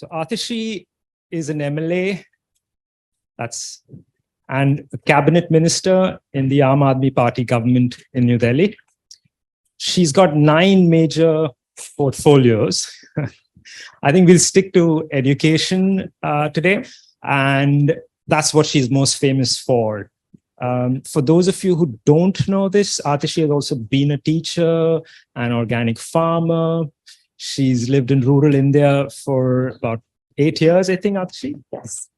So Atishi is an MLA and a cabinet minister in the Aam Aadmi Party government in New Delhi. She's got 9 major portfolios. I think we'll stick to education today, and that's what she's most famous for. For those of you who don't know this, Atishi has also been a teacher, an organic farmer. She's lived in rural India for about 8 years, I think, Atishi. Yes.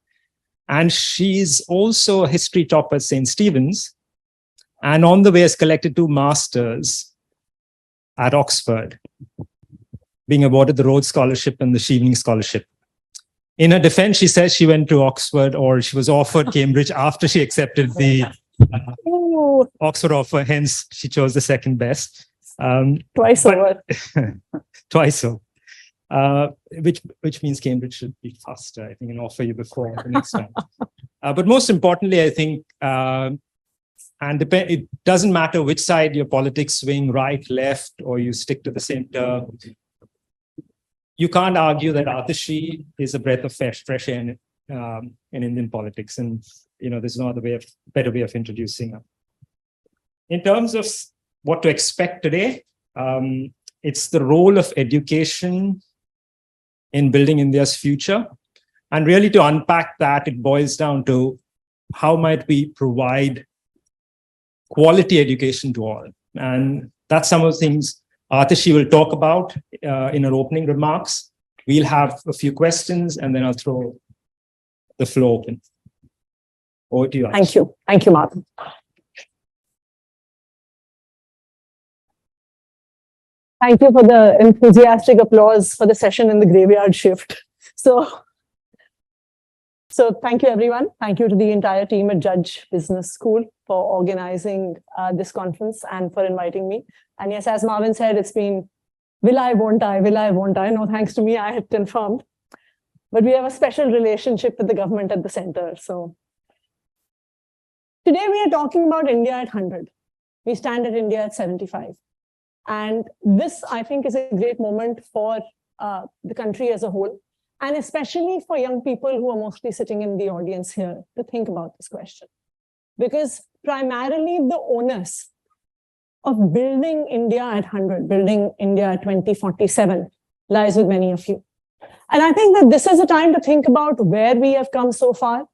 And she's also a history topper at St. Stephen's, and on the way has collected 2 masters at Oxford, being awarded the Rhodes Scholarship and the Chevening Scholarship. In her defense, she says she went to Oxford, or she was offered Cambridge after she accepted the Oxford offer, hence she chose the second best. Twice over. Twice so. Which means Cambridge should be faster, I think, and offer you before the next time. But most importantly, I think, it doesn't matter which side your politics swing, right, left, or you stick to the center. You can't argue that Atishi is a breath of fresh air in Indian politics, and there's no better way of introducing her. In terms of what to expect today, it's the role of education in building India's future. And really to unpack that, it boils down to how might we provide quality education to all. And that's some of the things Atishi will talk about in her opening remarks. We'll have a few questions, and then I'll throw the floor open. Over to you, Atishi. Thank you. Thank you, Martin. Thank you for the enthusiastic applause for the session in the graveyard shift. So thank you, everyone. Thank you to the entire team at Judge Business School for organizing this conference and for inviting me. And yes, as Marvin said, it's been will I, won't I, will I, won't I. No, thanks to me, I had confirmed. But we have a special relationship with the government at the center. So today we are talking about India at 100. We stand at India at 75. And this, I think, is a great moment for the country as a whole, and especially for young people who are mostly sitting in the audience here to think about this question. Because primarily the onus of building India at 100, building India at 2047, lies with many of you. And I think that this is a time to think about where we have come so far,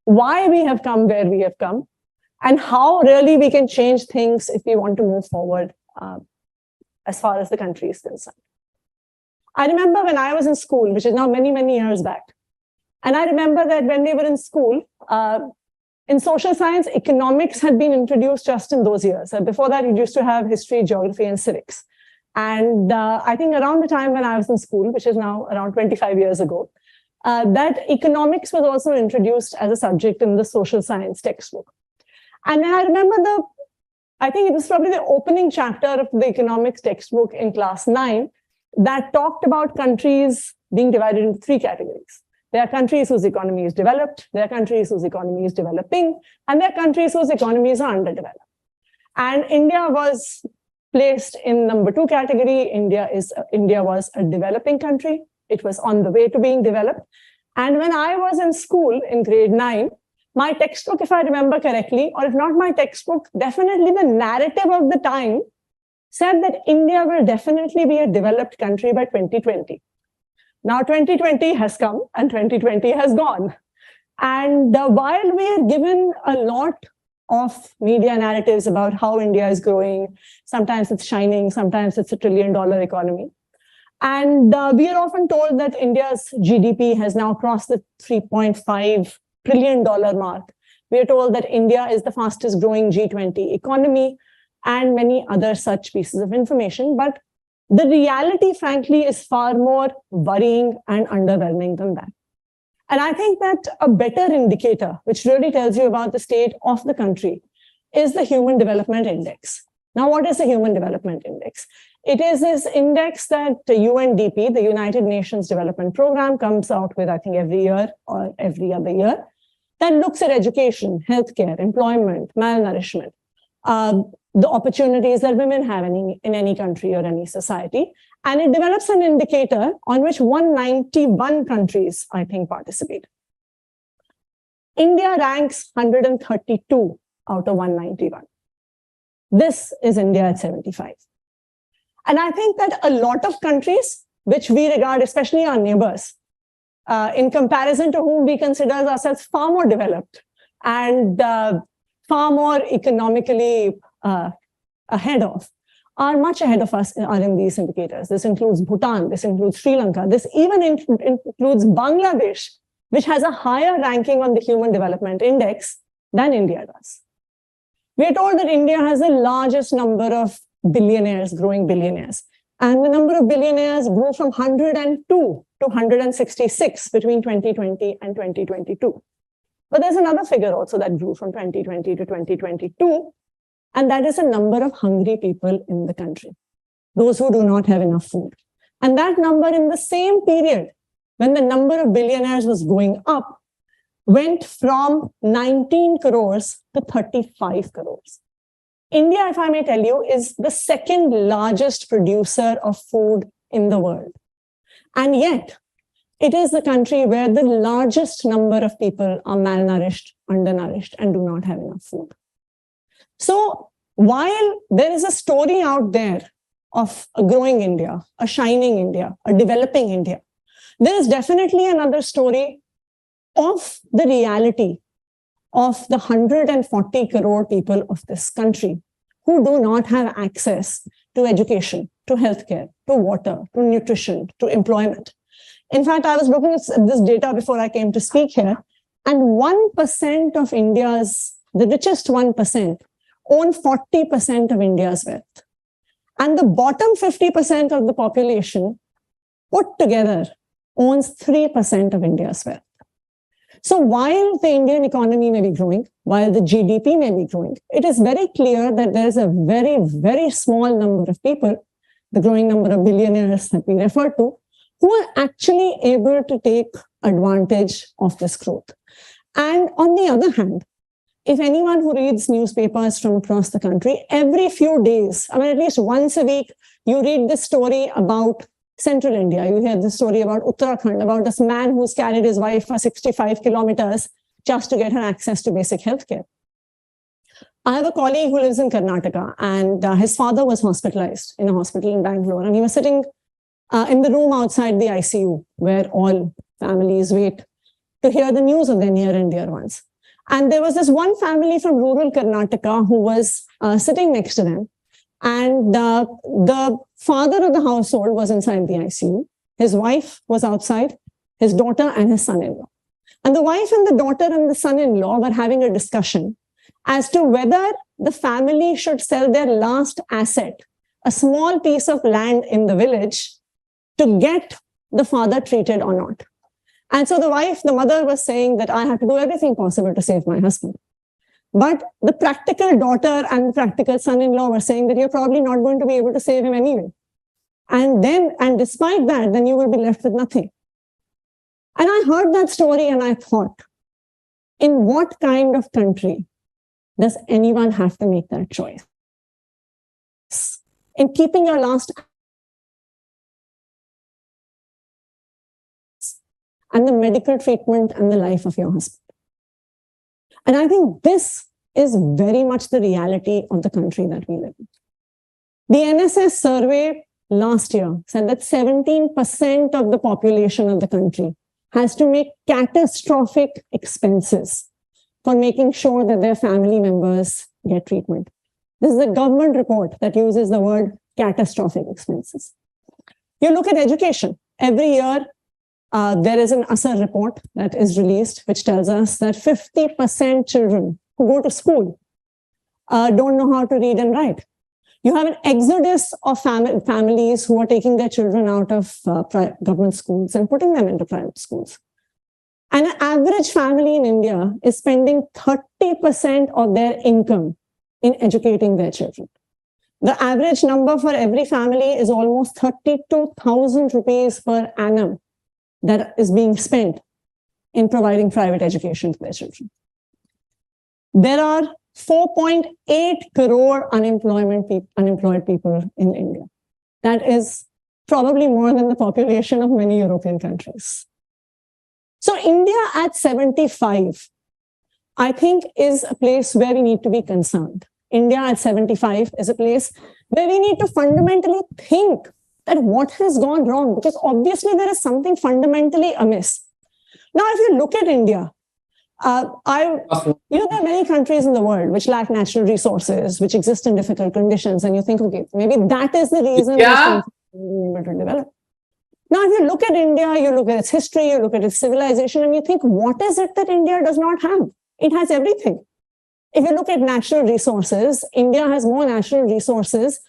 why we have come where we have come, and how really we can change things if we want to move forward as far as the country is concerned. I remember when I was in school, which is now many, many years back, and I remember that when we were in school, in social science, economics had been introduced just in those years. Before that, you used to have history, geography, and civics. And I think around the time when I was in school, which is now around 25 years ago, that economics was also introduced as a subject in the social science textbook. And then I remember I think it was probably the opening chapter of the economics textbook in class 9 that talked about countries being divided into 3 categories. There are countries whose economy is developed, there are countries whose economy is developing, and there are countries whose economies are underdeveloped. And India was placed in number 2 category. India was a developing country. It was on the way to being developed. And when I was in school in grade 9, my textbook, if I remember correctly, or if not my textbook, definitely the narrative of the time said that India will definitely be a developed country by 2020. Now 2020 has come and 2020 has gone. And while we are given a lot of media narratives about how India is growing, sometimes it's shining, sometimes it's a $1 trillion economy. And we are often told that India's GDP has now crossed the $3.5 trillion mark. We are told that India is the fastest growing G20 economy and many other such pieces of information. But the reality, frankly, is far more worrying and underwhelming than that. And I think that a better indicator, which really tells you about the state of the country, is the Human Development Index. Now, what is the Human Development Index? It is this index that the UNDP, the United Nations Development Program, comes out with, I think, every year or every other year, that looks at education, healthcare, employment, malnourishment, the opportunities that women have in any country or any society, And it develops an indicator on which 191 countries, I think, participate. India ranks 132 out of 191. This is India at 75. And I think that a lot of countries, which we regard, especially our neighbors, in comparison to whom we consider ourselves far more developed and far more economically ahead of, are much ahead of us are in these indicators. This includes Bhutan, this includes Sri Lanka, this even includes Bangladesh, which has a higher ranking on the Human Development Index than India does. We are told that India has the largest number of billionaires, growing billionaires. And the number of billionaires grew from 102 to 166 between 2020 and 2022. But there's another figure also that grew from 2020 to 2022, and that is the number of hungry people in the country, those who do not have enough food. And that number in the same period, when the number of billionaires was going up, went from 19 crores to 35 crores. India, if I may tell you, is the second largest producer of food in the world. And yet, it is the country where the largest number of people are malnourished, undernourished, and do not have enough food. So while there is a story out there of a growing India, a shining India, a developing India, there is definitely another story of the reality of the 140 crore people of this country who do not have access to education, to healthcare, to water, to nutrition, to employment. In fact, I was looking at this data before I came to speak here, and 1% of India's, the richest 1%, own 40% of India's wealth. And the bottom 50% of the population put together owns 3% of India's wealth. So while the Indian economy may be growing, while the GDP may be growing, it is very clear that there is a very, very small number of people, the growing number of billionaires that we refer to, who are actually able to take advantage of this growth. And on the other hand, if anyone who reads newspapers from across the country, every few days, I mean, at least once a week, you read this story about Central India. You hear the story about Uttarakhand, about this man who's carried his wife for 65 kilometers just to get her access to basic healthcare. I have a colleague who lives in Karnataka, and his father was hospitalized in a hospital in Bangalore, and he was sitting in the room outside the ICU where all families wait to hear the news of their near and dear ones. And there was this one family from rural Karnataka who was sitting next to them. And the father of the household was inside the ICU. His wife was outside, his daughter and his son-in-law. And the wife and the daughter and the son-in-law were having a discussion as to whether the family should sell their last asset, a small piece of land in the village, to get the father treated or not. And so the mother was saying that I have to do everything possible to save my husband. But the practical daughter and the practical son-in-law were saying that you're probably not going to be able to save him anyway. And despite that, then you will be left with nothing. And I heard that story and I thought, in what kind of country does anyone have to make that choice? In keeping your last and the medical treatment and the life of your husband. And I think this is very much the reality of the country that we live in. The NSS survey last year said that 17% of the population of the country has to make catastrophic expenses for making sure that their family members get treatment. This is a government report that uses the word catastrophic expenses. You look at education. Every year, there is an ASAR report that is released, which tells us that 50% children who go to school don't know how to read and write. You have an exodus of families who are taking their children out of government schools and putting them into private schools. And an average family in India is spending 30% of their income in educating their children. The average number for every family is almost 32,000 rupees per annum that is being spent in providing private education to their children. There are 4.8 crore unemployed people in India. That is probably more than the population of many European countries. So India at 75, I think, is a place where we need to be concerned. India at 75 is a place where we need to fundamentally think that what has gone wrong, because obviously there is something fundamentally amiss. Now, if you look at India, there are many countries in the world which lack natural resources, which exist in difficult conditions, and you think, okay, maybe that is the reason able to develop. Now, if you look at India, you look at its history, you look at its civilization, and you think, what is it that India does not have? It has everything. If you look at natural resources, India has more natural resources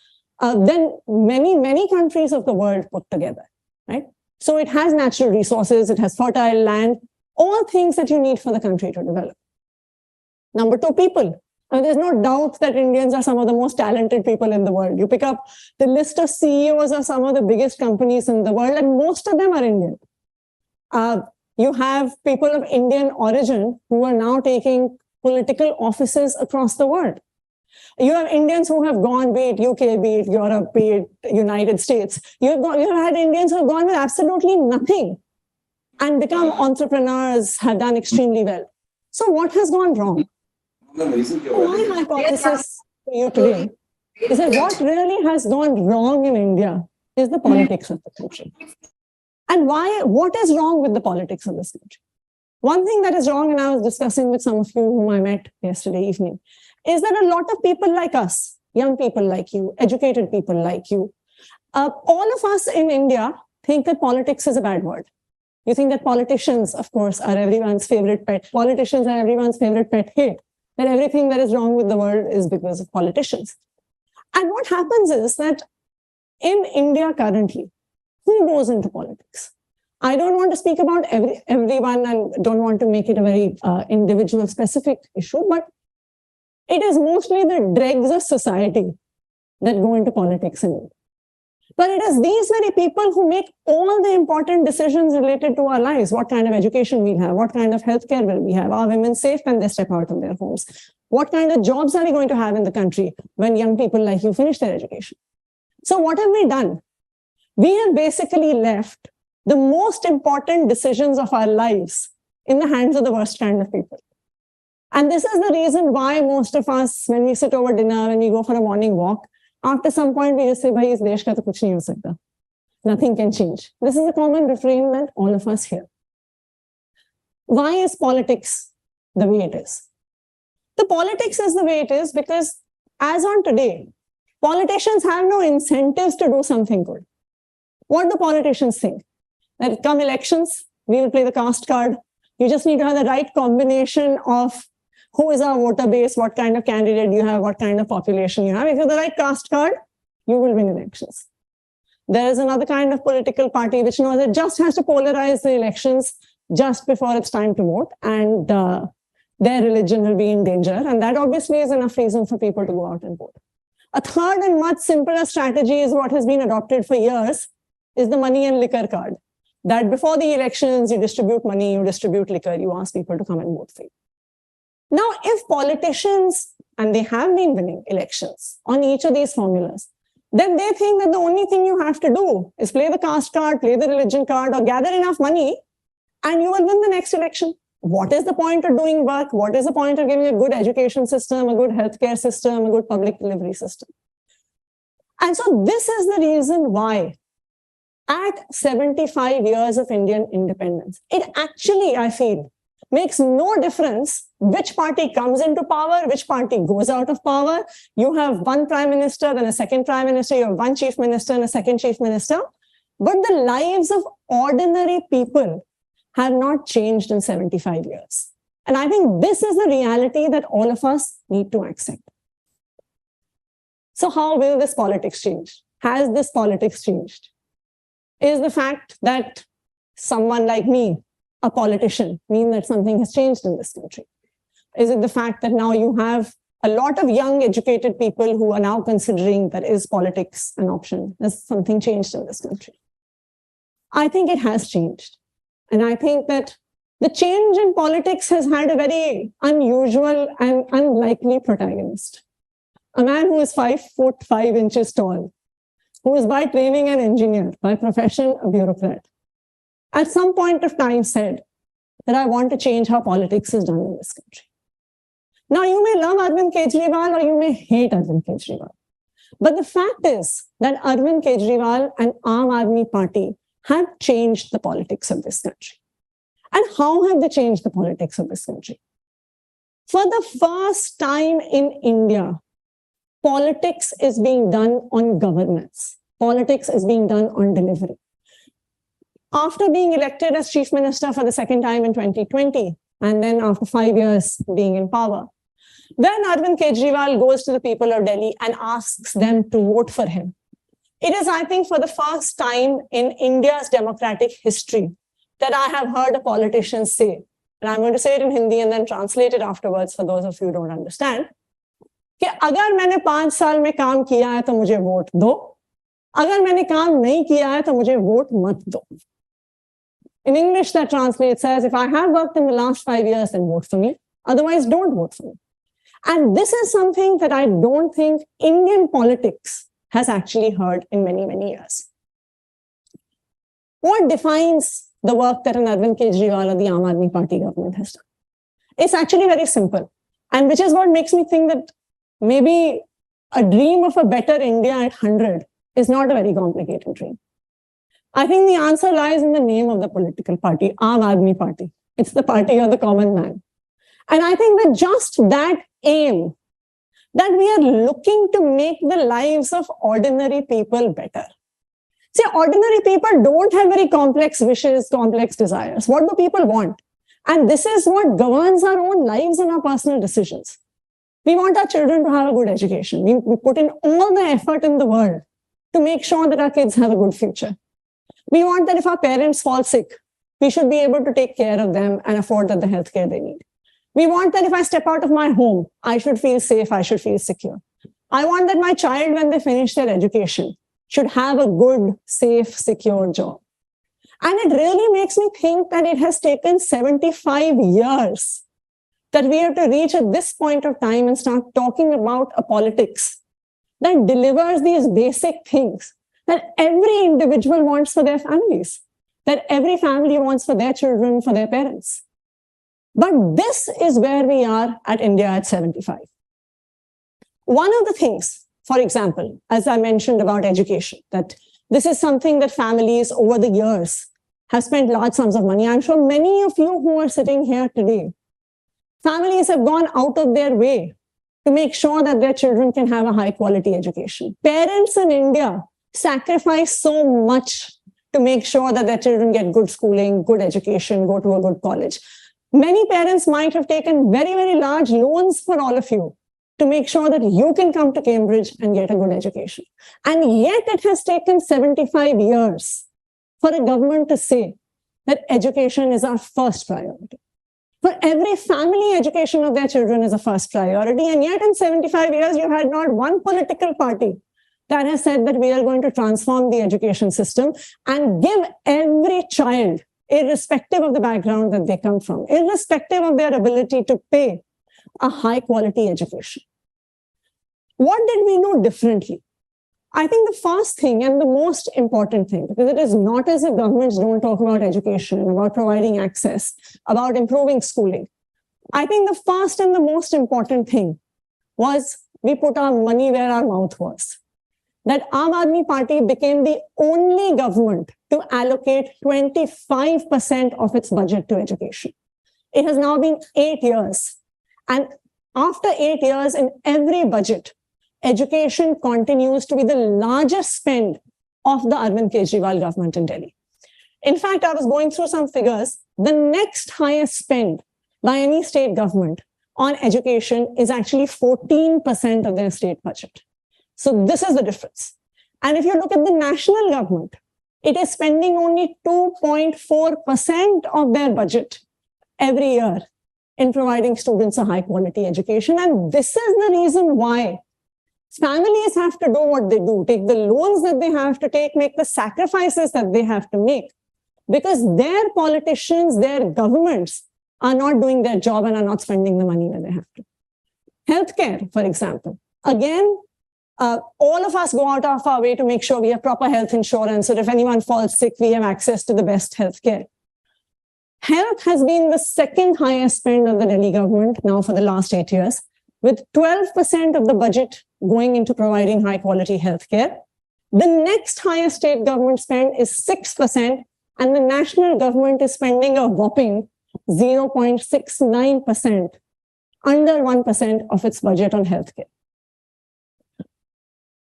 than many countries of the world put together, right? So it has natural resources, it has fertile land, all things that you need for the country to develop. Number two, people. And there's no doubt that Indians are some of the most talented people in the world. You pick up the list of CEOs of some of the biggest companies in the world, and most of them are Indian. You have people of Indian origin who are now taking political offices across the world. You have Indians who have gone, be it UK, be it Europe, be it United States. You've had Indians who have gone with absolutely nothing and become entrepreneurs, have done extremely well. So what has gone wrong? My hypothesis for you today is that what really has gone wrong in India is the politics of the country. And what is wrong with the politics of this country? One thing that is wrong, and I was discussing with some of you whom I met yesterday evening, is that a lot of people like us, young people like you, educated people like you, all of us in India think that politics is a bad word. You think that politicians, of course, are everyone's favorite pet. Politicians are everyone's favorite pet hate. That everything that is wrong with the world is because of politicians. And what happens is that in India currently, who goes into politics? I don't want to speak about everyone and don't want to make it a very individual specific issue, but it is mostly the dregs of society that go into politics in India. But it is these very people who make all the important decisions related to our lives. What kind of education we'll have, what kind of healthcare will we have, are women safe when they step out of their homes? What kind of jobs are we going to have in the country when young people like you finish their education? So what have we done? We have basically left the most important decisions of our lives in the hands of the worst kind of people. And this is the reason why most of us, when we sit over dinner, when we go for a morning walk, after some point we just say, bhai, is desh ka to kuch nahi ho sakta. Nothing can change. This is a common refrain that all of us hear. Why is politics the way it is? The politics is the way it is because as on today, politicians have no incentives to do something good. What do politicians think? That come elections, we will play the caste card. You just need to have the right combination of who is our voter base, what kind of candidate you have, what kind of population you have. If you're the right caste card, you will win elections. There is another kind of political party which knows it just has to polarize the elections just before it's time to vote, and their religion will be in danger. And that obviously is enough reason for people to go out and vote. A third and much simpler strategy is what has been adopted for years, is the money and liquor card. That before the elections, you distribute money, you distribute liquor, you ask people to come and vote for you. Now, if politicians, and they have been winning elections on each of these formulas, then they think that the only thing you have to do is play the caste card, play the religion card, or gather enough money, and you will win the next election. What is the point of doing work? What is the point of giving a good education system, a good healthcare system, a good public delivery system? And so this is the reason why at 75 years of Indian independence, it actually, I feel, makes no difference which party comes into power, which party goes out of power. You have one prime minister and a second prime minister, you have one chief minister and a second chief minister. But the lives of ordinary people have not changed in 75 years. And I think this is the reality that all of us need to accept. So how will this politics change? Has this politics changed? Is the fact that someone like me, a politician, mean that something has changed in this country? Is it the fact that now you have a lot of young educated people who are now considering that is politics an option? Has something changed in this country? I think it has changed. And I think that the change in politics has had a very unusual and unlikely protagonist. A man who is 5'5" tall, who is by training an engineer, by profession a bureaucrat, at some point of time said that I want to change how politics is done in this country. Now, you may love Arvind Kejriwal or you may hate Arvind Kejriwal. But the fact is that Arvind Kejriwal and Aam Aadmi Party have changed the politics of this country. And how have they changed the politics of this country? For the first time in India, politics is being done on governance. Politics is being done on delivery. After being elected as chief minister for the second time in 2020, and then after 5 years being in power, when Arvind Kejriwal goes to the people of Delhi and asks them to vote for him, it is, I think, for the first time in India's democratic history that I have heard a politician say, and I'm going to say it in Hindi and then translate it afterwards for those of you who don't understand, कि अगर मैंने 5 साल में काम किया है तो मुझे वोट दो, अगर मैंने काम नहीं किया है तो मुझे वोट मत दो. In English, that translates as, if I have worked in the last 5 years, then vote for me. Otherwise, don't vote for me. And this is something that I don't think Indian politics has actually heard in many, many years. What defines the work that an Arvind Kejriwal or the Aam Aadmi Party government has done? It's actually very simple. And which is what makes me think that maybe a dream of a better India at 100 is not a very complicated dream. I think the answer lies in the name of the political party, Aam Aadmi Party. It's the party of the common man. And I think that just that aim, that we are looking to make the lives of ordinary people better. See, ordinary people don't have very complex wishes, complex desires. What do people want? And this is what governs our own lives and our personal decisions. We want our children to have a good education. We put in all the effort in the world to make sure that our kids have a good future. We want that if our parents fall sick, we should be able to take care of them and afford them the healthcare they need. We want that if I step out of my home, I should feel safe, I should feel secure. I want that my child, when they finish their education, should have a good, safe, secure job. And it really makes me think that it has taken 75 years that we have to reach at this point of time and start talking about a politics that delivers these basic things that every individual wants for their families, that every family wants for their children, for their parents. But this is where we are at India at 75. One of the things, for example, as I mentioned about education, that this is something that families over the years have spent large sums of money. I'm sure many of you who are sitting here today, families have gone out of their way to make sure that their children can have a high quality education. Parents in India sacrifice so much to make sure that their children get good schooling, good education, go to a good college. Many parents might have taken very, very large loans for all of you to make sure that you can come to Cambridge and get a good education. And yet it has taken 75 years for a government to say that education is our first priority. For every family, education of their children is a first priority. And yet in 75 years, you had not one political party that has said that we are going to transform the education system and give every child, irrespective of the background that they come from, irrespective of their ability to pay, a high quality education. What did we do differently? I think the first thing and the most important thing, because it is not as if governments don't talk about education, about providing access, about improving schooling. I think the first and the most important thing was we put our money where our mouth was. That Aam Aadmi Party became the only government to allocate 25% of its budget to education. It has now been 8 years. And after 8 years, in every budget, education continues to be the largest spend of the Arvind Kejriwal government in Delhi. In fact, I was going through some figures. The next highest spend by any state government on education is actually 14% of their state budget. So this is the difference. And if you look at the national government, it is spending only 2.4% of their budget every year in providing students a high quality education. And this is the reason why families have to do what they do, take the loans that they have to take, make the sacrifices that they have to make, because their politicians, their governments are not doing their job and are not spending the money that they have to. Healthcare, for example. Again, All of us go out of our way to make sure we have proper health insurance, so that if anyone falls sick, we have access to the best healthcare. Health has been the second highest spend of the Delhi government now for the last 8 years, with 12% of the budget going into providing high quality healthcare. The next highest state government spend is 6%, and the national government is spending a whopping 0.69%, under 1% of its budget on healthcare.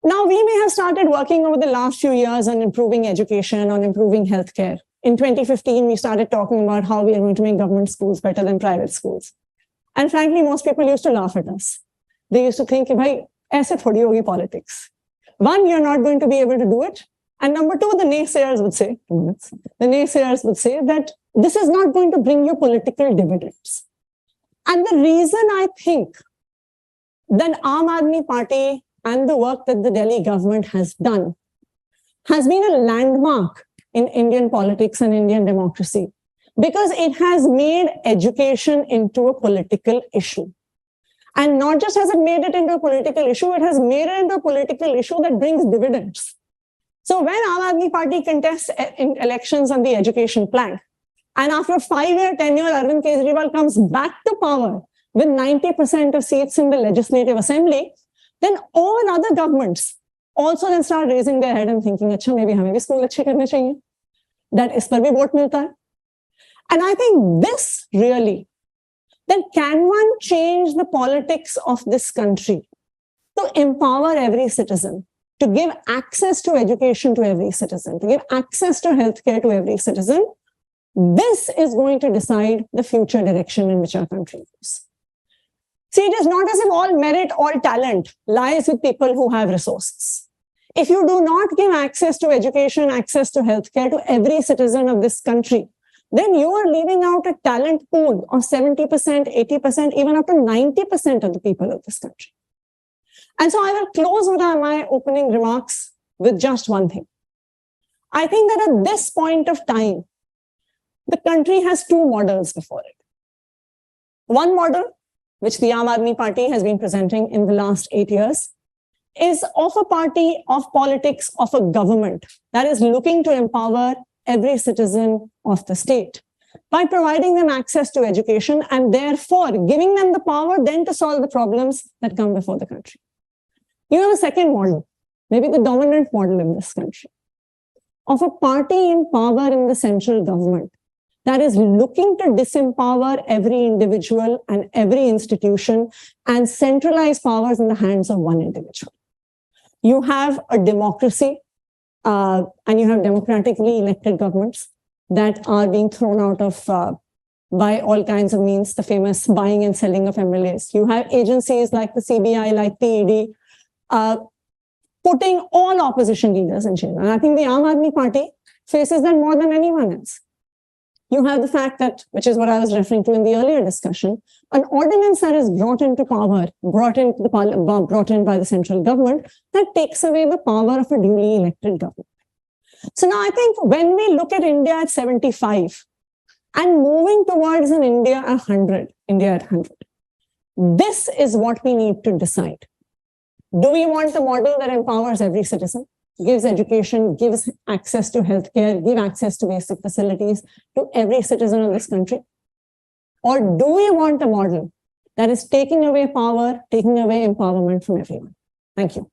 Now, we may have started working over the last few years on improving education, on improving healthcare. In 2015, we started talking about how we are going to make government schools better than private schools. And frankly, most people used to laugh at us. They used to think, bhai, aise thodi hogi politics. One, you're not going to be able to do it. And number two, the naysayers would say, that this is not going to bring you political dividends. And the reason I think that Aam Aadmi Party and the work that the Delhi government has done has been a landmark in Indian politics and Indian democracy, because it has made education into a political issue. And not just has it made it into a political issue, it has made it into a political issue that brings dividends. So when Aam Aadmi Party contests in elections on the education plank, and after a 5-year tenure, Arvind Kejriwal comes back to power with 90% of seats in the Legislative Assembly, then all other governments also then start raising their head and thinking, "Acha, maybe hame bhi school achhe karne chahiye." That is par bhi vote milta hai. And I think this really, then can one change the politics of this country to empower every citizen, to give access to education to every citizen, to give access to healthcare to every citizen? This is going to decide the future direction in which our country goes. See, it is not as if all merit, all talent lies with people who have resources. If you do not give access to education, access to healthcare to every citizen of this country, then you are leaving out a talent pool of 70%, 80%, even up to 90% of the people of this country. And so I will close with my opening remarks with just one thing. I think that at this point of time, the country has two models before it. One model, which the Aam Aadmi Party has been presenting in the last 8 years, is of a party, of politics, of a government that is looking to empower every citizen of the state by providing them access to education and therefore giving them the power then to solve the problems that come before the country. You have a second model, maybe the dominant model in this country, of a party in power in the central government that is looking to disempower every individual and every institution and centralize powers in the hands of one individual. You have a democracy and you have democratically elected governments that are being thrown out of by all kinds of means, the famous buying and selling of MLAs. You have agencies like the CBI, like the ED, putting all opposition leaders in jail. And I think the Aam Aadmi Party faces that more than anyone else. You have the fact that, which is what I was referring to in the earlier discussion, an ordinance that is brought into power, brought in by the central government, that takes away the power of a duly elected government. So now I think when we look at India at 75 and moving towards an India at 100, this is what we need to decide. Do we want a model that empowers every citizen, gives education, gives access to healthcare, give access to basic facilities to every citizen of this country? Or do we want a model that is taking away power, taking away empowerment from everyone? Thank you.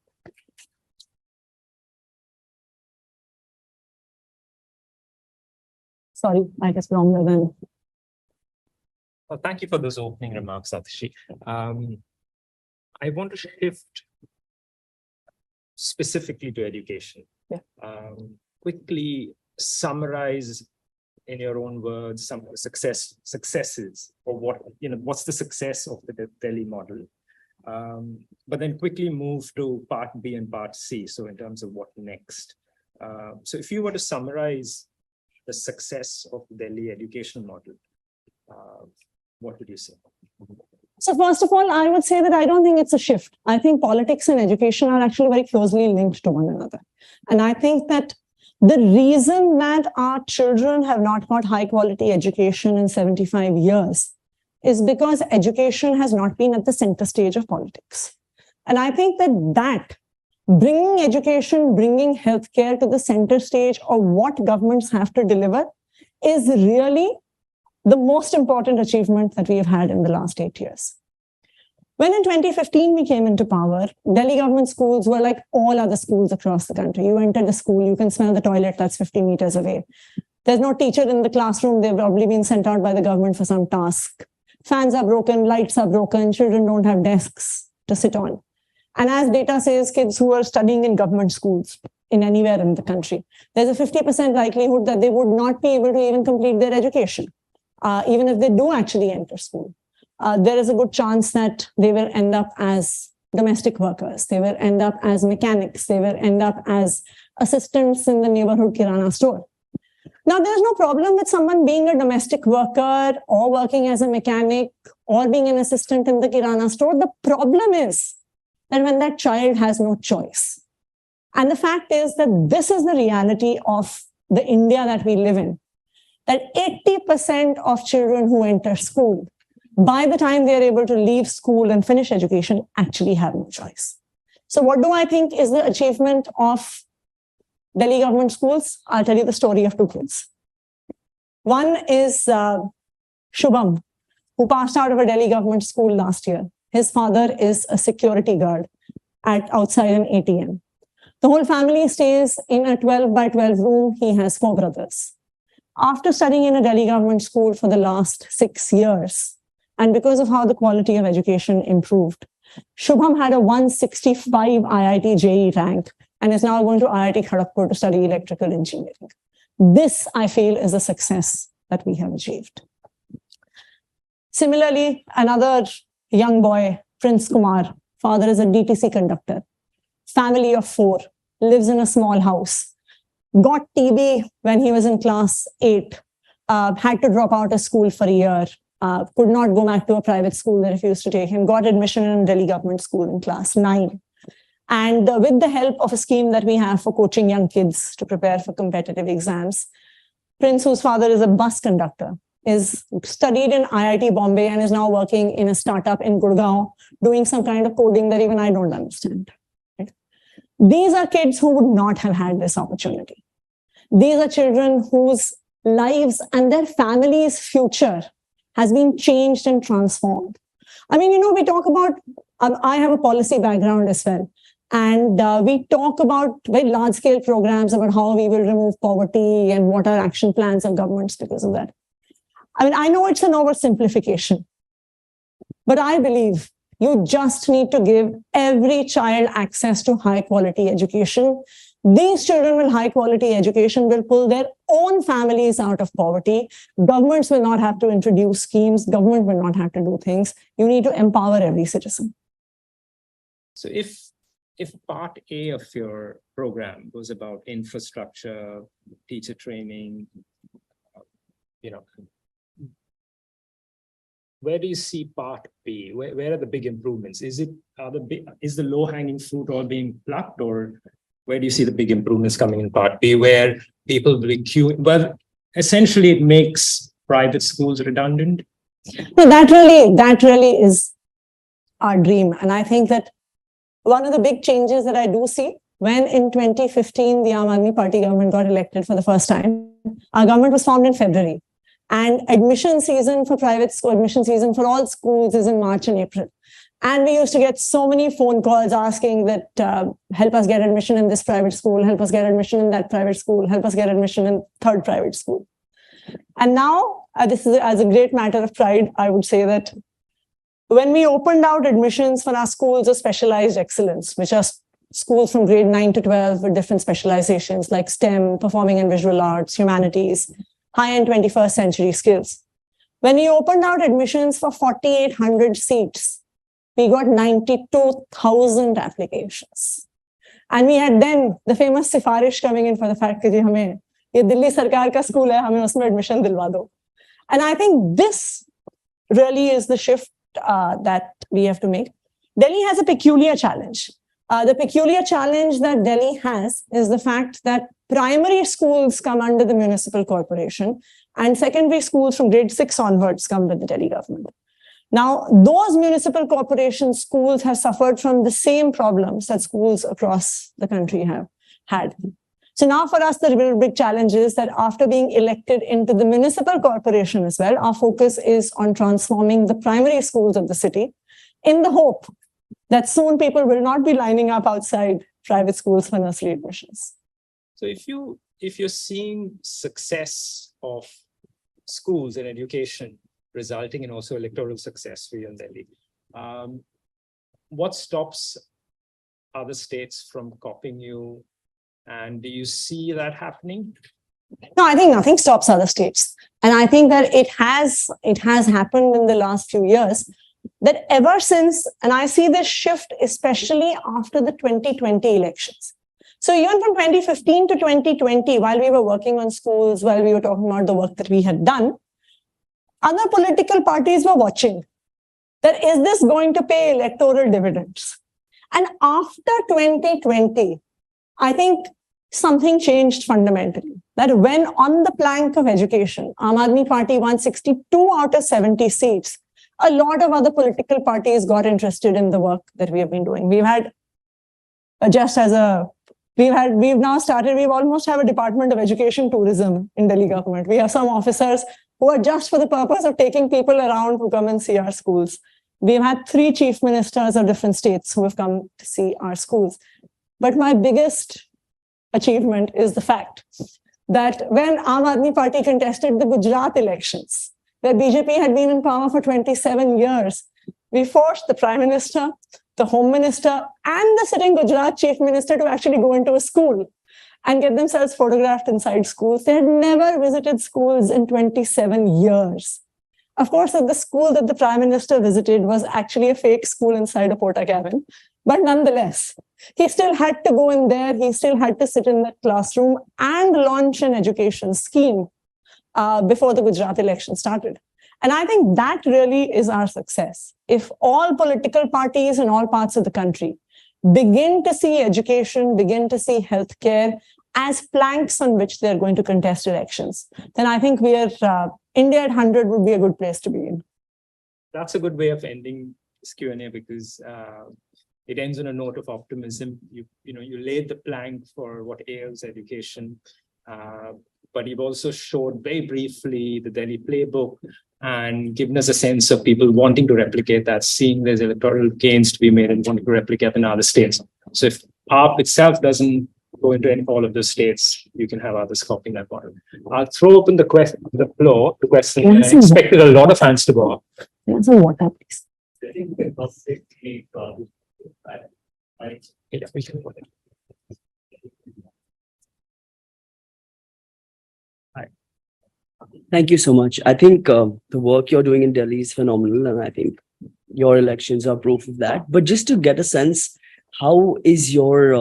Sorry, I guess longer than. Well, thank you for those opening remarks, Atishi. I want to shift specifically to education. Yeah. Quickly summarize in your own words some of the successes, or what's the success of the Delhi model. But then quickly move to part B and part C. So in terms of what next. So if you were to summarize the success of the Delhi education model, what would you say? So first of all, I would say that I don't think it's a shift. I think politics and education are actually very closely linked to one another. And I think that the reason that our children have not got high quality education in 75 years is because education has not been at the center stage of politics. And I think that bringing education, bringing healthcare to the center stage of what governments have to deliver is really the most important achievement that we've had in the last 8 years. When in 2015 we came into power, Delhi government schools were like all other schools across the country. You enter the school, you can smell the toilet that's 50 meters away. There's no teacher in the classroom. They've probably been sent out by the government for some task. Fans are broken, lights are broken, children don't have desks to sit on. And as data says, kids who are studying in government schools in anywhere in the country, there's a 50% likelihood that they would not be able to even complete their education, even if they do actually enter school. There is a good chance that they will end up as domestic workers. They will end up as mechanics. They will end up as assistants in the neighborhood kirana store. Now, there's no problem with someone being a domestic worker or working as a mechanic or being an assistant in the kirana store. The problem is that when that child has no choice. And the fact is that this is the reality of the India that we live in, that 80% of children who enter school, by the time they are able to leave school and finish education, actually have no choice. So what do I think is the achievement of Delhi government schools? I'll tell you the story of two kids. One is Shubham, who passed out of a Delhi government school last year. His father is a security guard outside an ATM. The whole family stays in a 12 by 12 room. He has 4 brothers. After studying in a Delhi government school for the last 6 years, and because of how the quality of education improved, Shubham had a 165 IIT JEE rank and is now going to IIT Kharagpur to study electrical engineering. This, I feel, is a success that we have achieved. Similarly, another young boy, Prince Kumar, father is a DTC conductor, family of 4, lives in a small house, got TB when he was in class 8, had to drop out of school for a year, could not go back to a private school that refused to take him, got admission in a Delhi government school in class 9. And with the help of a scheme that we have for coaching young kids to prepare for competitive exams, Prince, whose father is a bus conductor, is studied in IIT Bombay and is now working in a startup in Gurgaon, doing some kind of coding that even I don't understand. Right? These are kids who would not have had this opportunity. These are children whose lives and their families' future has been changed and transformed. I mean, we talk about, I have a policy background as well. And we talk about very large-scale programs about how we will remove poverty and what are action plans of governments because of that. I mean, I know it's an oversimplification, but I believe you just need to give every child access to high-quality education. These children with high-quality education will pull their own families out of poverty. Governments will not have to introduce schemes. Government will not have to do things. You need to empower every citizen. So if part A of your program was about infrastructure, teacher training, where do you see part B? Where are the big improvements? Is the low-hanging fruit all being plucked, or where do you see the big improvements coming in part B, where people will be queuing? Well, essentially, it makes private schools redundant. No, that really is our dream, and I think that one of the big changes that I do see when in 2015 the Aadmi Party government got elected for the first time, our government was formed in February. And admission season for private school, admission season for all schools is in March and April. And we used to get so many phone calls asking that, help us get admission in this private school, help us get admission in that private school, help us get admission in third private school. And now, this is as a great matter of pride, I would say that when we opened out admissions for our schools of specialized excellence, which are schools from grade 9 to 12 with different specializations like STEM, performing and visual arts, humanities, high-end 21st century skills. When we opened out admissions for 4,800 seats, we got 92,000 applications. And we had then the famous sifarish coming in for the fact that ye Delhi Sarkar ka school hai, hame usme admission dilwa do. And I think this really is the shift that we have to make. Delhi has a peculiar challenge. The peculiar challenge that Delhi has is the fact that primary schools come under the municipal corporation and secondary schools from grade 6 onwards come with the Delhi government. Now, those municipal corporation schools have suffered from the same problems that schools across the country have had. So now for us, the real big challenge is that after being elected into the municipal corporation as well, our focus is on transforming the primary schools of the city in the hope that soon people will not be lining up outside private schools for nursery admissions. So if you're seeing success of schools and education resulting in also electoral success for you in Delhi, what stops other states from copying you? And do you see that happening? No, I think nothing stops other states. And I think that it has happened in the last few years, that ever since, and I see this shift especially after the 2020 elections. So even from 2015 to 2020, while we were working on schools, while we were talking about the work that we had done, other political parties were watching that is this going to pay electoral dividends? And after 2020, I think something changed fundamentally. That when on the plank of education, Aam Aadmi Party won 62 out of 70 seats, a lot of other political parties got interested in the work that we have been doing. We've had, we've almost have a Department of Education Tourism in Delhi government. We have some officers who are just for the purpose of taking people around who come and see our schools. We've had 3 chief ministers of different states who have come to see our schools. But my biggest achievement is the fact that when Aam Aadmi Party contested the Gujarat elections, where BJP had been in power for 27 years, we forced the Prime Minister, the Home Minister, and the sitting Gujarat Chief Minister to actually go into a school and get themselves photographed inside schools. They had never visited schools in 27 years. Of course, the school that the Prime Minister visited was actually a fake school inside a porta cabin. But nonetheless, he still had to go in there. He still had to sit in that classroom and launch an education scheme before the Gujarat election started. And I think that really is our success. If all political parties in all parts of the country begin to see education, begin to see healthcare as planks on which they're going to contest elections, then I think India at 100 would be a good place to be in. That's a good way of ending this Q&A because it ends on a note of optimism. You laid the plank for what ails education, but you've also showed very briefly the Delhi playbook and given us a sense of people wanting to replicate that, seeing there's electoral gains to be made and wanting to replicate in other states. So if AAP itself doesn't go into all of those states, you can have others copying that model. I'll throw open the floor to questions. I expected a lot of hands to go up. So what up, please? Thank you so much. I think the work you're doing in Delhi is phenomenal, and I think your elections are proof of that. But just to get a sense, how is your,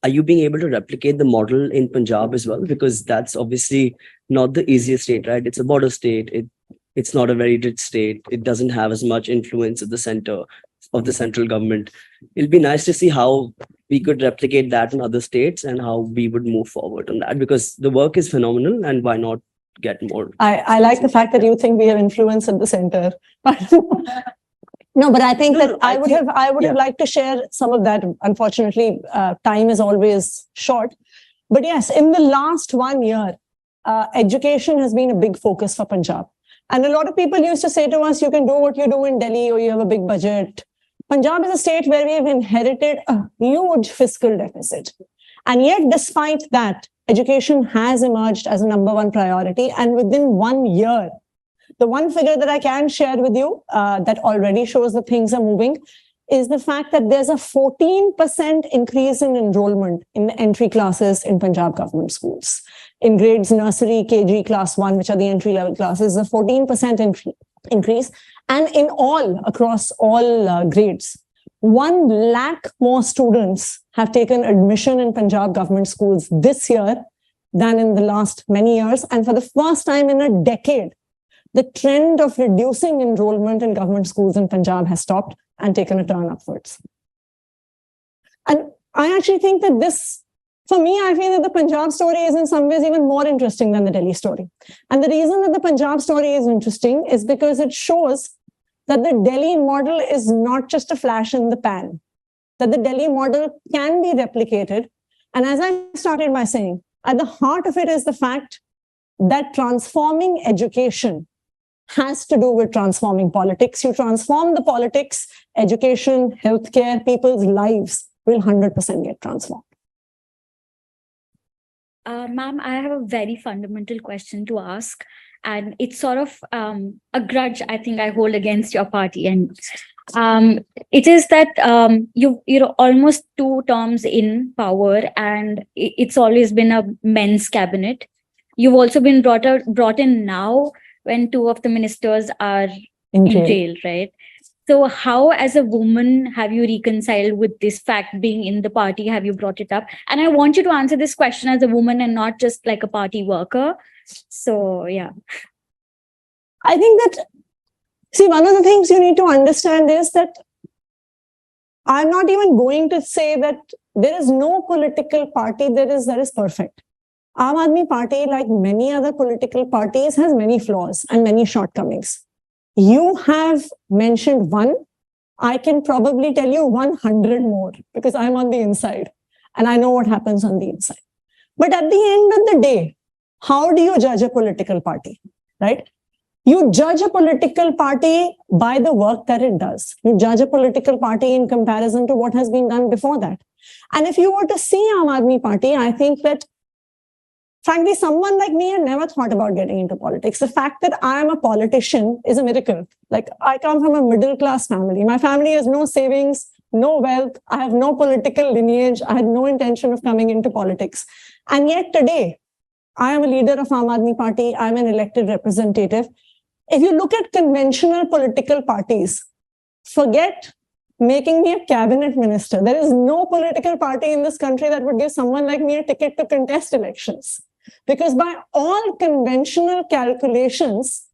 are you being able to replicate the model in Punjab as well? Because that's obviously not the easiest state, right? It's a border state. It's not a very rich state. It doesn't have as much influence at the center of the central government. It'll be nice to see how we could replicate that in other states and how we would move forward on that, because the work is phenomenal, and why not get more? I like the fact that you think we have influence at the center. No, but I think I would have liked to share some of that. Unfortunately, time is always short. But yes, in the last 1 year, education has been a big focus for Punjab. And a lot of people used to say to us, you can do what you do in Delhi or you have a big budget. Punjab is a state where we have inherited a huge fiscal deficit. And yet, despite that, education has emerged as a #1 priority. And within 1 year, the one figure that I can share with you that already shows that things are moving is the fact that there's a 14% increase in enrollment in the entry classes in Punjab government schools. In grades nursery, KG, class 1, which are the entry-level classes, a 14% increase. And in all, across all grades, 1 lakh more students have taken admission in Punjab government schools this year than in the last many years. And for the first time in a decade, the trend of reducing enrollment in government schools in Punjab has stopped and taken a turn upwards. And I actually think that this, for me, I feel that the Punjab story is in some ways even more interesting than the Delhi story. And the reason that the Punjab story is interesting is because it shows that the Delhi model is not just a flash in the pan, that the Delhi model can be replicated. And as I started by saying, at the heart of it is the fact that transforming education has to do with transforming politics. You transform the politics, education, healthcare, people's lives will 100% get transformed. Ma'am, I have a very fundamental question to ask, and it's sort of a grudge I think I hold against your party. And it is that you're almost 2 terms in power, and it's always been a men's cabinet. You've also been brought in now when 2 of the ministers are in jail, right? So how, as a woman, have you reconciled with this fact being in the party? Have you brought it up? And I want you to answer this question as a woman and not just like a party worker. So, yeah. I think that, see, one of the things you need to understand is that I'm not even going to say that there is no political party that is perfect. Aam Aadmi Party, like many other political parties, has many flaws and many shortcomings. You have mentioned one. I can probably tell you 100 more because I'm on the inside and I know what happens on the inside. But at the end of the day, how do you judge a political party, right? You judge a political party by the work that it does. You judge a political party in comparison to what has been done before that. And if you were to see Aam Aadmi Party, I think that frankly, someone like me had never thought about getting into politics. The fact that I am a politician is a miracle. Like, I come from a middle-class family. My family has no savings, no wealth. I have no political lineage. I had no intention of coming into politics. And yet today, I am a leader of Aam Aadmi Party. I'm an elected representative. If you look at conventional political parties, forget making me a cabinet minister. There is no political party in this country that would give someone like me a ticket to contest elections. Because by all conventional calculations,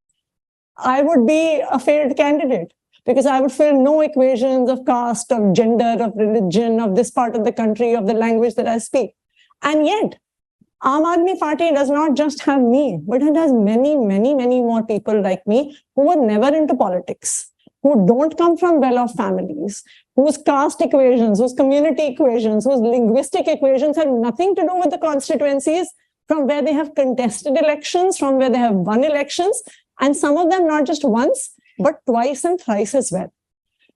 I would be a failed candidate because I would fill no equations of caste, of gender, of religion, of this part of the country, of the language that I speak. And yet, Aam Aadmi Party does not just have me, but it has many, many, many more people like me who were never into politics, who don't come from well-off families, whose caste equations, whose community equations, whose linguistic equations have nothing to do with the constituencies from where they have contested elections, from where they have won elections, and some of them not just once, but twice and thrice as well.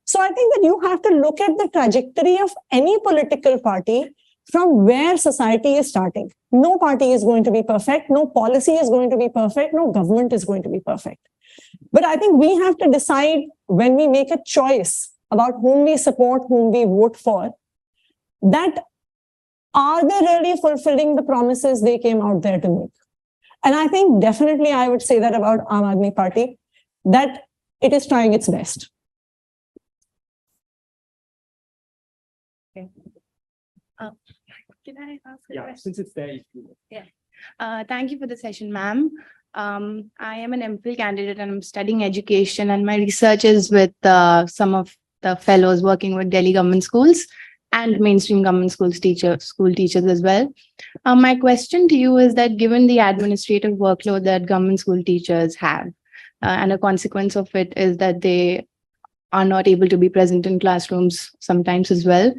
So I think that you have to look at the trajectory of any political party from where society is starting. No party is going to be perfect, no policy is going to be perfect, no government is going to be perfect. But I think we have to decide when we make a choice about whom we support, whom we vote for, that are they really fulfilling the promises they came out there to make? And I think definitely I would say that about Aam Aadmi Party, that it is trying its best. Okay. Can I ask a question? Since it's there. Thank you for the session, ma'am. I am an MPhil candidate and I'm studying education, and my research is with some of the fellows working with Delhi government schools and mainstream government school teachers as well. My question to you is that given the administrative workload that government school teachers have, and a consequence of it is that they are not able to be present in classrooms sometimes as well,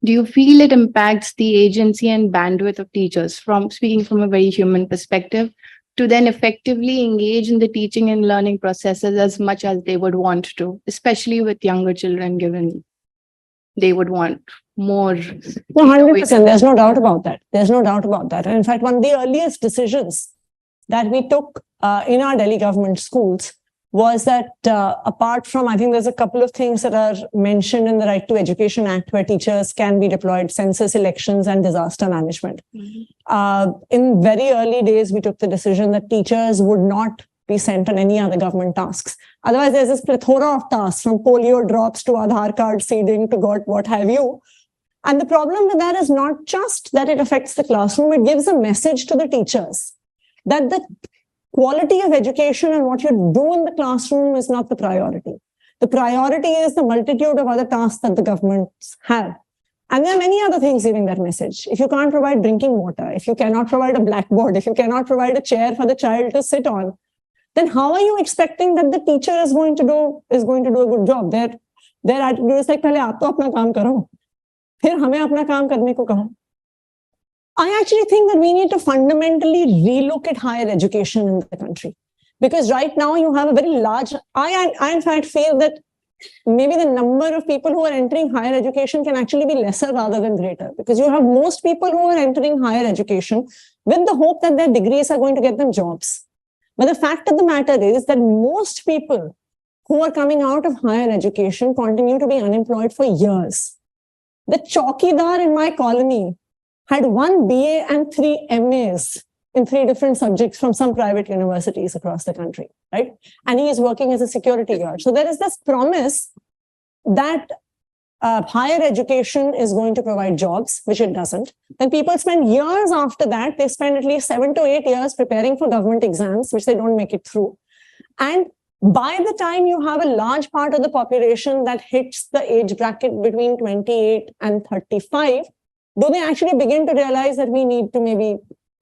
do you feel it impacts the agency and bandwidth of teachers, from speaking from a very human perspective, to then effectively engage in the teaching and learning processes as much as they would want to, especially with younger children, given they would want more? 100%. There's no doubt about that. There's no doubt about that. And in fact, one of the earliest decisions that we took in our Delhi government schools was that apart from, I think there's a couple of things that are mentioned in the Right to Education Act where teachers can be deployed: census, elections, and disaster management. In very early days, we took the decision that teachers would not be sent on any other government tasks. Otherwise, there's this plethora of tasks, from polio drops to Aadhaar card seeding to God, what have you. And the problem with that is not just that it affects the classroom, it gives a message to the teachers that the quality of education and what you do in the classroom is not the priority. The priority is the multitude of other tasks that the governments have. And there are many other things giving that message. If you can't provide drinking water, if you cannot provide a blackboard, if you cannot provide a chair for the child to sit on, then how are you expecting that the teacher is going to do a good job? Their attitude is like, "Pehle aap to apna kaam karo, phir hame apna kaam karne ko kaho." I actually think that we need to fundamentally relook at higher education in the country, because right now you have a very large. I in fact feel that maybe the number of people who are entering higher education can actually be lesser rather than greater, because you have most people who are entering higher education with the hope that their degrees are going to get them jobs. But the fact of the matter is that most people who are coming out of higher education continue to be unemployed for years. The chowkidar in my colony had 1 BA and 3 MAs in 3 different subjects from some private universities across the country, right? And he is working as a security guard. So there is this promise that higher education is going to provide jobs, which it doesn't. Then people spend years after that. They spend at least 7 to 8 years preparing for government exams, which they don't make it through. And by the time you have a large part of the population that hits the age bracket between 28 and 35, do they actually begin to realize that we need to maybe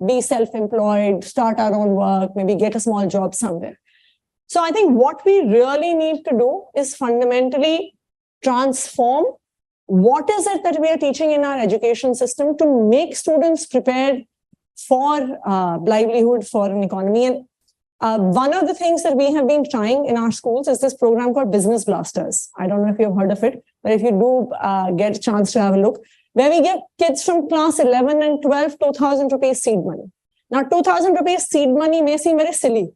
be self-employed, start our own work, maybe get a small job somewhere? So I think what we really need to do is fundamentally transform what is it that we are teaching in our education system to make students prepared for livelihood, for an economy. And one of the things that we have been trying in our schools is this program called Business Blasters. I don't know if you've heard of it, but if you do get a chance to have a look, where we give kids from class 11 and 12 2,000 rupees seed money. Now, 2,000 rupees seed money may seem very silly.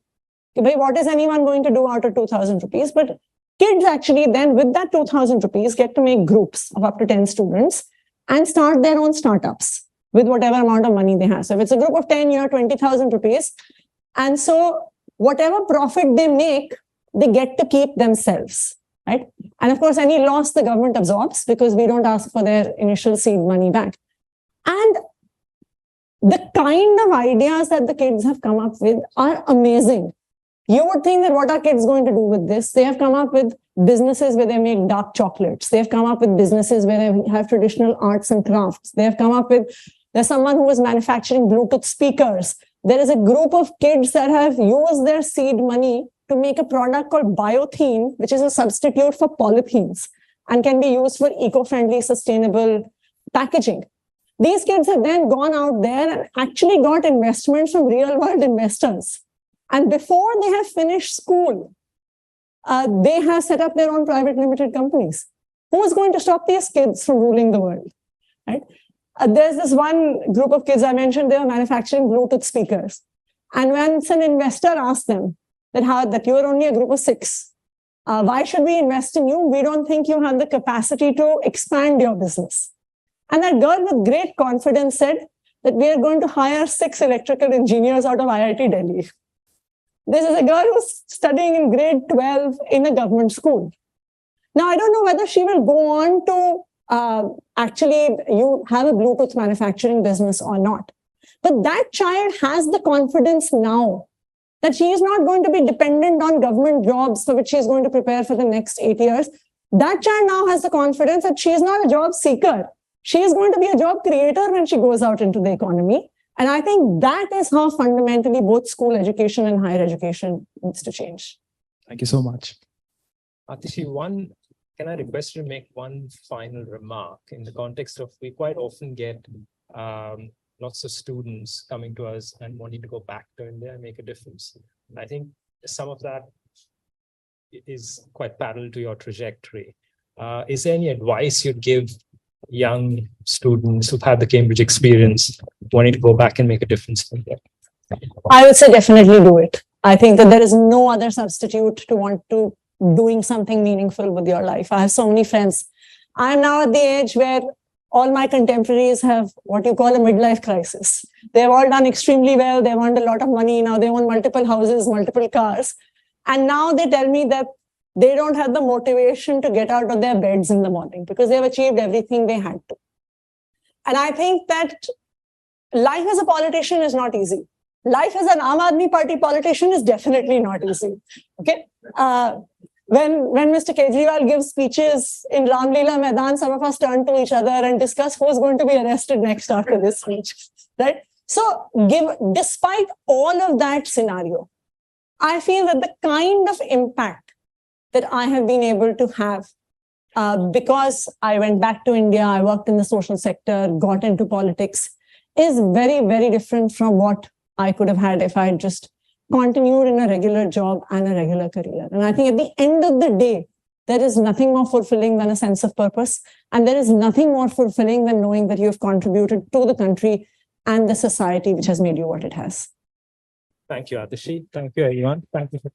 What is anyone going to do out of 2,000 rupees? But kids actually then with that 2,000 rupees get to make groups of up to 10 students and start their own startups with whatever amount of money they have. So if it's a group of 10, you have 20,000 rupees. And so whatever profit they make, they get to keep themselves, right? And of course, any loss the government absorbs because we don't ask for their initial seed money back. And the kind of ideas that the kids have come up with are amazing. You would think that what are kids going to do with this? They have come up with businesses where they make dark chocolates. They've come up with businesses where they have traditional arts and crafts. They have come up with, there's someone who is manufacturing Bluetooth speakers. There is a group of kids that have used their seed money to make a product called biothene, which is a substitute for polythenes and can be used for eco-friendly, sustainable packaging. These kids have then gone out there and actually got investments from real-world investors. And before they have finished school, they have set up their own private limited companies. Who is going to stop these kids from ruling the world, right? There's this one group of kids I mentioned, they were manufacturing Bluetooth speakers. And when an investor asked them that you're only a group of 6, why should we invest in you? We don't think you have the capacity to expand your business. And that girl with great confidence said that we are going to hire 6 electrical engineers out of IIT Delhi. This is a girl who's studying in grade 12 in a government school. Now, I don't know whether she will go on to actually you have a Bluetooth manufacturing business or not. But that child has the confidence now that she is not going to be dependent on government jobs for which she is going to prepare for the next 8 years. That child now has the confidence that she is not a job seeker. She is going to be a job creator when she goes out into the economy. And I think that is how fundamentally both school education and higher education needs to change. Thank you so much. Atishi, can I request you to make one final remark in the context of, we quite often get lots of students coming to us and wanting to go back to India and make a difference. And I think some of that is quite parallel to your trajectory. Is there any advice you'd give young students who've had the Cambridge experience wanting to go back and make a difference in India? I would say definitely do it. I think that there is no other substitute to want to doing something meaningful with your life. I have so many friends. I'm now at the age where all my contemporaries have what you call a midlife crisis. They've all done extremely well. They've earned a lot of money. Now they own multiple houses, multiple cars. And now they tell me that they don't have the motivation to get out of their beds in the morning because they've achieved everything they had to. And I think that life as a politician is not easy. Life as an Aadmi Party politician is definitely not easy. Okay. When Mr. Kejriwal gives speeches in Ramleela Maidan, some of us turn to each other and discuss who's going to be arrested next after this speech, right? So despite all of that scenario, I feel that the kind of impact that I have been able to have because I went back to India, I worked in the social sector, got into politics, is very, very different from what I could have had if I had just continued in a regular job and a regular career. And I think at the end of the day, there is nothing more fulfilling than a sense of purpose. And there is nothing more fulfilling than knowing that you have contributed to the country and the society which has made you what it has. Thank you, Atishi. Thank you, everyone. Thank you for